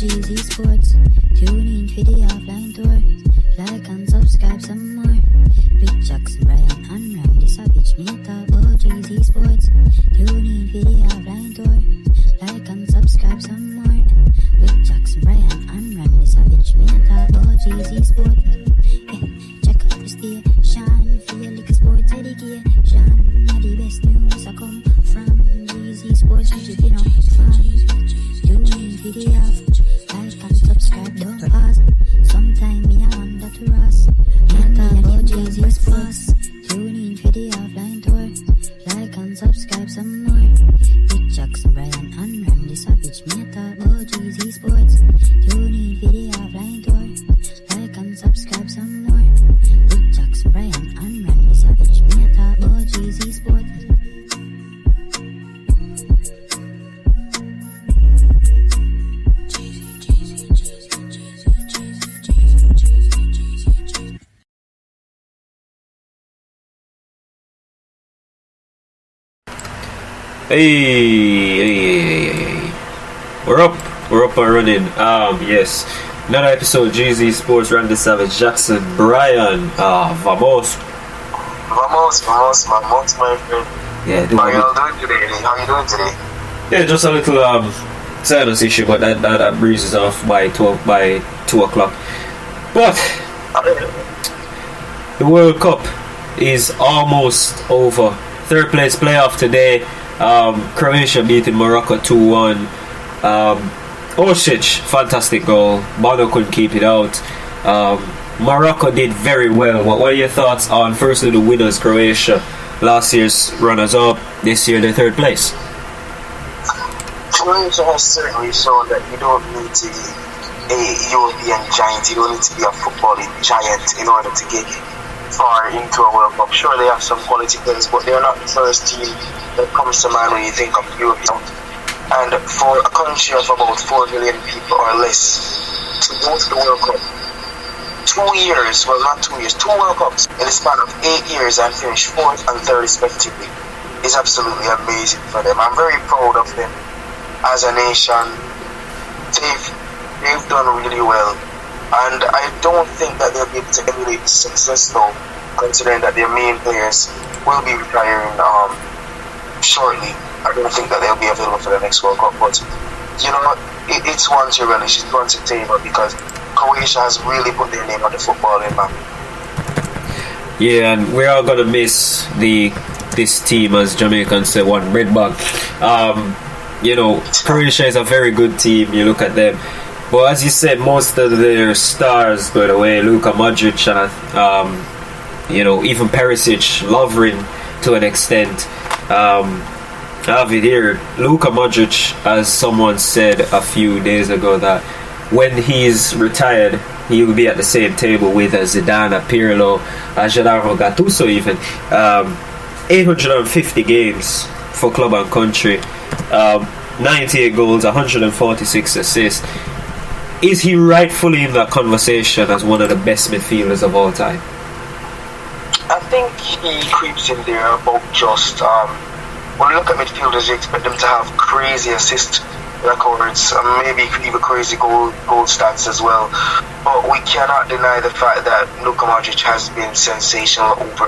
GZ Sports. Tune in for the offline tour. Like and subscribe some more. With Jackson, Brian and Randy Savage. Me talk about GZ Sports. Tune in for the offline tour. Like and subscribe some more. With Jackson, Brian and Randy Savage. Me talk about GZ Sports. Yeah, check out the station. Feel like a sports education. Now the best news I come from GZ Sports. You know from. Tune in for the off. Like and subscribe, don't pause. Sometime me I wonder to us. Me talk about GZ Sports. Tune in for the offline tour. Like and subscribe some more. With Jackson, Brian and Randy Savage. Me talk about GZ Sports. Tune in for the offline tour. Like and subscribe some more. With Jackson, Brian and Randy Savage. Me talk about GZ Sports. Hey, we're up and running. Yes, another episode GZ Sports. Randy Savage, Jackson, Brian. Vamos, my friend. Yeah, How you doing today? Yeah, just a little sinus issue, but that breezes off by 2 o'clock. But the World Cup is almost over. Third place playoff today. Croatia beating Morocco 2-1. Osic, fantastic goal. Bono couldn't keep it out. Morocco did very well. What are your thoughts on firstly the winners, Croatia, last year's runners-up, this year their third place? Croatia has certainly shown that you don't need to be a European giant, you don't need to be a footballing giant in order to get far into a World Cup. Sure, they have some quality players, but they're not the first team that comes to mind when you think of Europe. And for a country of about 4 million people or less to go to the World Cup 2 years, well not 2 years, 2 World Cups in the span of 8 years and finish 4th and 3rd respectively is absolutely amazing for them. I'm very proud of them as a nation. They've done really well, and I don't think that they'll be able to emulate the success though, considering that their main players will be retiring shortly. I don't think that they'll be available for the next World Cup, but you know, it's one to relish, it's one to table, because Croatia has really put their name on the footballing map. Yeah, and we're all gonna miss this team, as Jamaicans say, one bread bag. You know, Croatia is a very good team. You look at them, but as you said, most of their stars going away. Luka Modric and you know, even Perisic, Lovren to an extent. I have it here. Luka Modric, as someone said a few days ago, that when he's retired, he will be at the same table with Zidane, Pirlo, Gennaro Gattuso even. 850 games for club and country, 98 goals, 146 assists. Is he rightfully in that conversation as one of the best midfielders of all time? I think he creeps in there about just when you look at midfielders, you expect them to have crazy assist records, maybe even crazy goal stats as well. But we cannot deny the fact that Luka Modric has been sensational over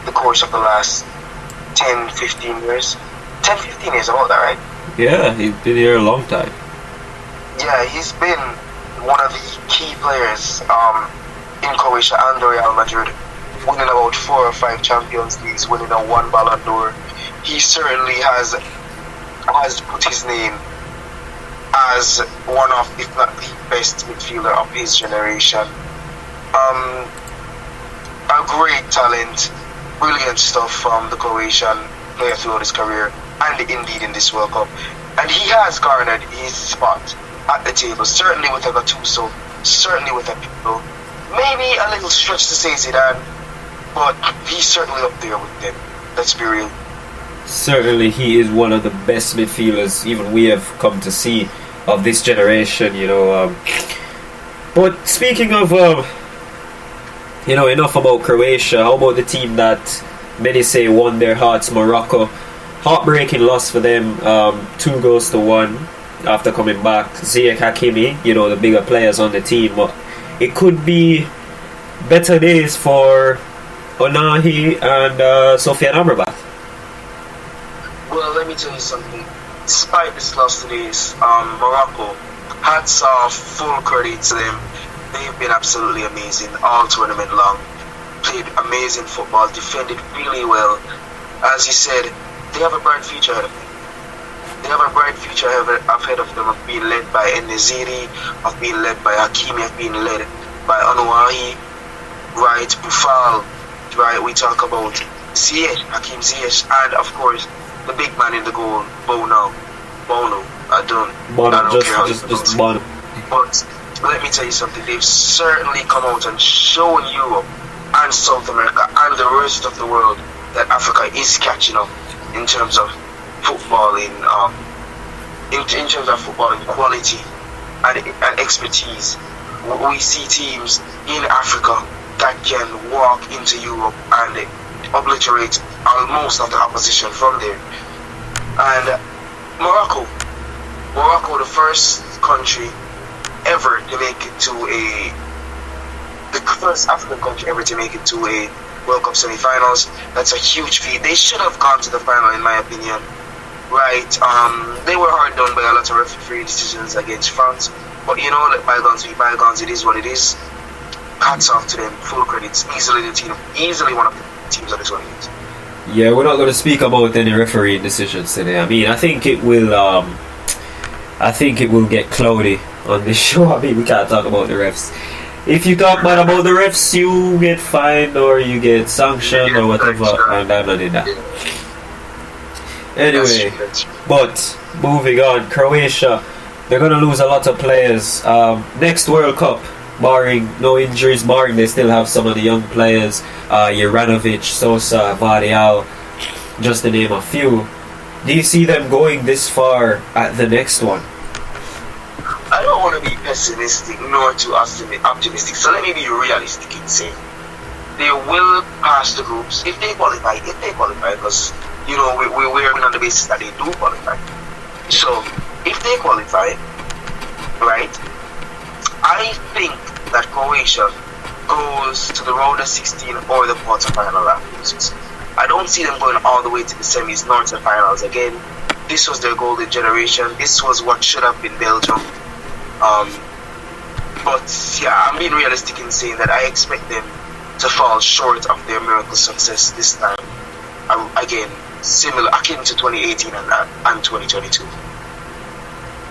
the course of the last 10-15 years. 10-15 years, about that, right? Yeah, he's been here a long time. Yeah, he's been one of the key players in Croatia and Real Madrid, winning about 4 or 5 Champions Leagues, winning a 1 Ballon d'Or. He certainly has put his name as one of, if not the best midfielder of his generation. A great talent, brilliant stuff from the Croatian player throughout his career, and indeed in this World Cup. And he has garnered his spot at the table, certainly with a Gattuso, certainly with a Pirlo. Maybe a little stretch to say Zidane, but he's certainly up there with them. Let's be real. Certainly he is one of the best midfielders even we have come to see of this generation, you know. But speaking of you know, enough about Croatia. How about the team that many say won their hearts, Morocco? Heartbreaking loss for them, 2-1. after coming back. Ziyech, Hakimi, the bigger players on the team. But it could be better days for Ounahi and Sofiane Amrabat. Well, let me tell you something. Despite this loss today, Morocco, hats off, full credit to them. They've been absolutely amazing all tournament long. Played amazing football, defended really well. As you said, they have a bright future ahead of them. They have a bright future ahead of them of being led by En-Nesyri, of being led by Hakimi, of being led by Ounahi, right, Boufal, right, we talk about Ziyech, Hakim Ziyech, and of course, the big man in the goal, Bono, I don't care how just Bono. But let me tell you something, they've certainly come out and shown Europe and South America and the rest of the world that Africa is catching up in terms of footballing, in terms of footballing quality and expertise. We see teams in Africa that can walk into Europe and obliterate most of the opposition from there. And Morocco, the first country ever to make it to the first African country ever to make it to a World Cup semi-finals. That's a huge feat. They should have gone to the final, in my opinion. Right? They were hard done by a lot of referee decisions against France. But let bygones be bygones. It is what it is. Hats off to them. Full credits. Easily one of the teams of the tournament. Yeah, we're not going to speak about any referee decisions today. I mean, I think it will get cloudy on this show. I mean, we can't talk about the refs. If you talk bad about the refs, you get fined or you get sanctioned or whatever, and I'm not in that. Anyway, but moving on, Croatia, they're going to lose a lot of players. Next World Cup, barring no injuries, they still have some of the young players, Juranovic, Sosa, Varane, just to name a few. Do you see them going this far at the next one? I don't want to be pessimistic nor too optimistic, so let me be realistic and say they will pass the groups if they qualify, because we're on the basis that they do qualify. So if they qualify, right, I think that Croatia goes to the round of 16 or the quarterfinal afterwards. I don't see them going all the way to the semis nor to the finals again. This was their golden generation. This was what should have been Belgium. But yeah, I'm being realistic in saying that I expect them to fall short of their miracle success this time. Again, similar, akin to 2018 and 2022.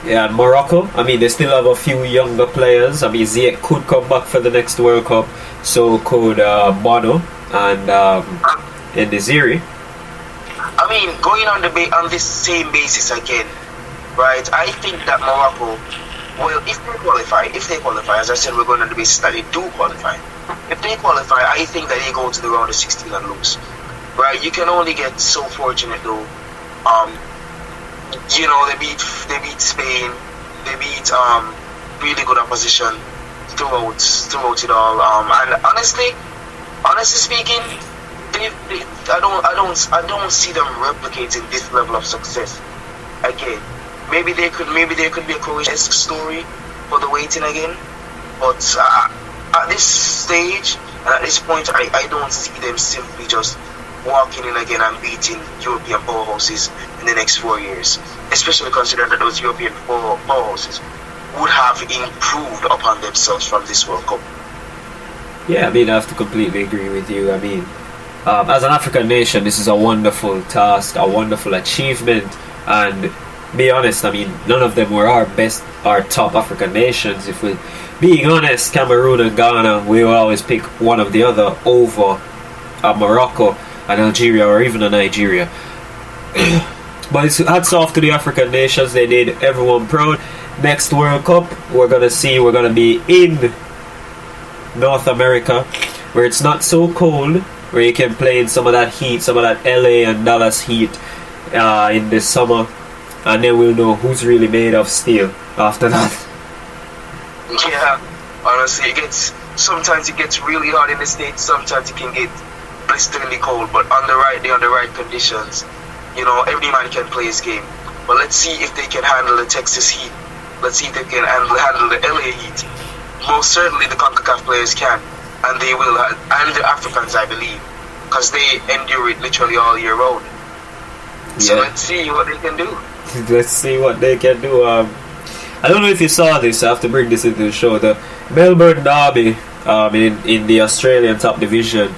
Yeah, and Morocco, I mean, they still have a few younger players. I mean, Ziyech could come back for the next World Cup, so could Bono and En-Nesyri. I mean, going on this same basis again, right? I think that Morocco, well, if they qualify, as I said, we're going on the basis that they do qualify. If they qualify, I think that they go to the round of 16 and lose. Right? You can only get so fortunate though. They beat Spain, they beat really good opposition throughout it all. And honestly speaking, I don't see them replicating this level of success again. Maybe there could be a Croatia-esque story for the waiting again, but at this stage and at this point, I don't see them simply just walking in again and beating European powerhouses in the next 4 years, especially considering that those European powerhouses would have improved upon themselves from this World Cup. Yeah, I mean, I have to completely agree with you. I mean, as an African nation, this is a wonderful task, a wonderful achievement, and be honest, I mean, none of them were our top African nations. If we're being honest, Cameroon and Ghana, we will always pick one of the other over Morocco and Algeria or even Nigeria. But it's hats off to the African nations. They did everyone proud. Next World Cup, we're going to be in North America, where it's not so cold, where you can play in some of that heat, some of that LA and Dallas heat in the summer, and then we'll know who's really made of steel after that. Yeah, honestly, sometimes it gets really hot in the States, sometimes it can get blisteringly cold, but on the right day, on the right conditions, every man can play his game. But let's see if they can handle the Texas Heat. Let's see if they can handle the LA Heat. Most certainly the CONCACAF players can, and they will, and the Africans, I believe, because they endure it literally all year round. So let's see what they can do. Let's see what they can do. I don't know if you saw this. I have to bring this into the show. The Melbourne derby in the Australian top division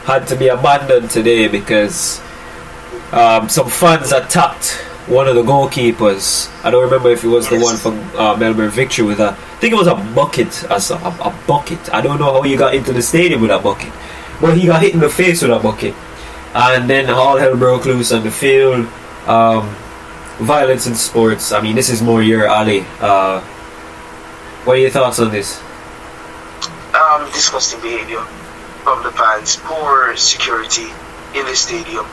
had to be abandoned today because some fans attacked one of the goalkeepers. I don't remember if it was the one from Melbourne Victory with I think it was a bucket. A bucket. I don't know how he got into the stadium with a bucket, but he got hit in the face with a bucket, and then all hell broke loose on the field. Violence in sports. I mean, this is more your alley. What are your thoughts on this? Disgusting behaviour from the fans. Poor security in the stadium.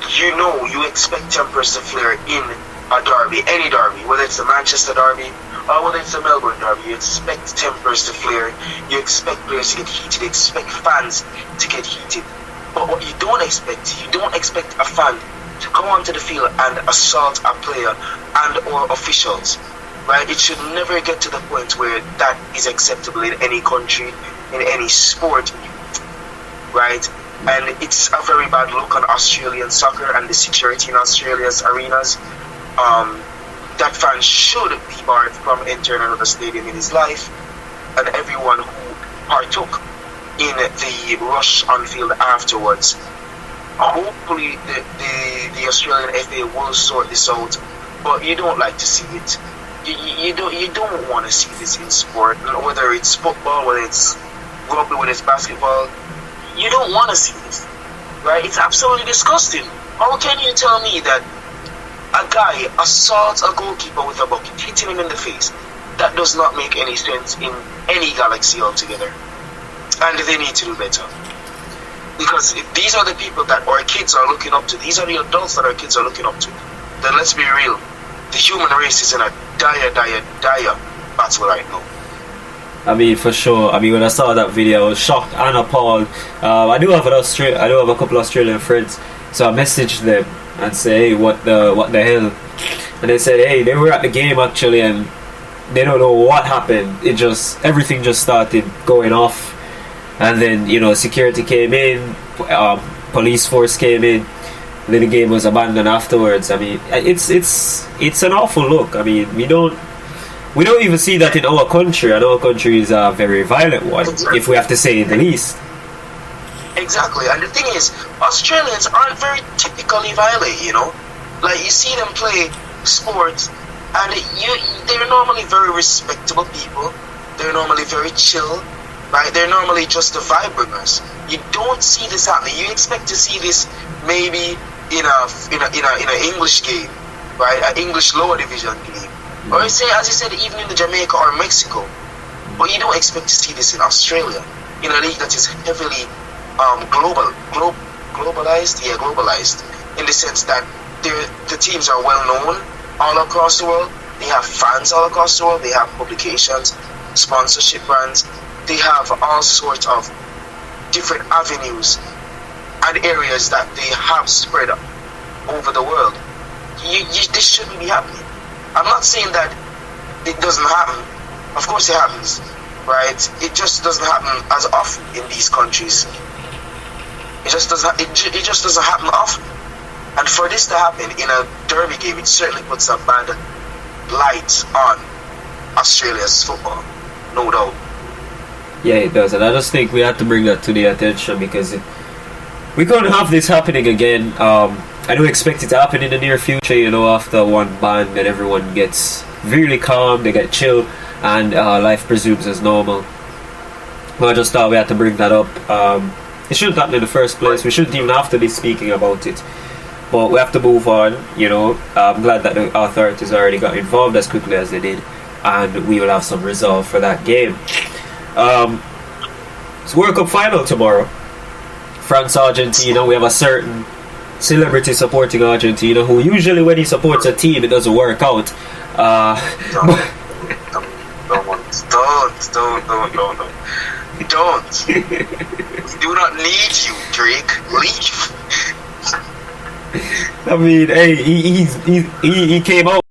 You expect tempers to flare in a derby, any derby, whether it's the Manchester derby or whether it's the Melbourne derby. You expect tempers to flare. You expect players to get heated. You expect fans to get heated. But what you don't expect a fan to come onto the field and assault a player and or officials. Right? It should never get to the point where that is acceptable in any country, in any sport, right? And it's a very bad look on Australian soccer and the security in Australia's arenas. That fan should be barred from entering another stadium in his life, and everyone who partook in the rush on field afterwards. Hopefully the Australian FA will sort this out, but you don't like to see it. You don't want to see this in sport, whether it's football, whether it's rugby, whether it's basketball. You don't want to see this, right? It's absolutely disgusting. How can you tell me that a guy assaults a goalkeeper with a bucket, hitting him in the face? That does not make any sense in any galaxy altogether. And they need to do better. Because if these are the people that our kids are looking up to, these are the adults that our kids are looking up to, then let's be real. The human race is in a dire battle right now. I mean, for sure. I mean, when I saw that video, I was shocked and appalled. I do have a couple of Australian friends, so I messaged them and say, "Hey, what the hell?" And they said, "Hey, they were at the game actually, and they don't know what happened. Everything just started going off, and then security came in, police force came in." Then the game was abandoned afterwards. I mean, it's an awful look. I mean, we don't even see that in our country, and our country is a very violent one, if we have to say the least. Exactly, and the thing is, Australians aren't very typically violent. Like you see them play sports, and they're normally very respectable people. They're normally very chill, right? They're normally just the vibe bringers. You don't see this happening. You expect to see this maybe in a English game, right? An English lower division game, or say, as you said, even in the Jamaica or Mexico. But you don't expect to see this in Australia, in a league that is heavily globalized. Yeah, globalized in the sense that the teams are well known all across the world. They have fans all across the world. They have publications, sponsorship brands. They have all sorts of different avenues and areas that they have spread over the world. This shouldn't be happening. I'm not saying that it doesn't happen. Of course it happens, right? It just doesn't happen as often in these countries. It just doesn't happen often. And for this to happen in a derby game, it certainly puts a bad light on Australia's football, no doubt. Yeah, it does, and I just think we have to bring that to the attention because we can't have this happening again. I don't expect it to happen in the near future, after one ban, then everyone gets really calm, they get chill, and life resumes as normal. But I just thought we had to bring that up. It shouldn't happen in the first place. We shouldn't even have to be speaking about it. But we have to move on, I'm glad that the authorities already got involved as quickly as they did, and we will have some resolve for that game. It's World Cup final tomorrow. France, Argentina. We have a certain celebrity supporting Argentina who usually when he supports a team it doesn't work out. Don't. We do not need you, Drake. Leave. I mean, hey, he came out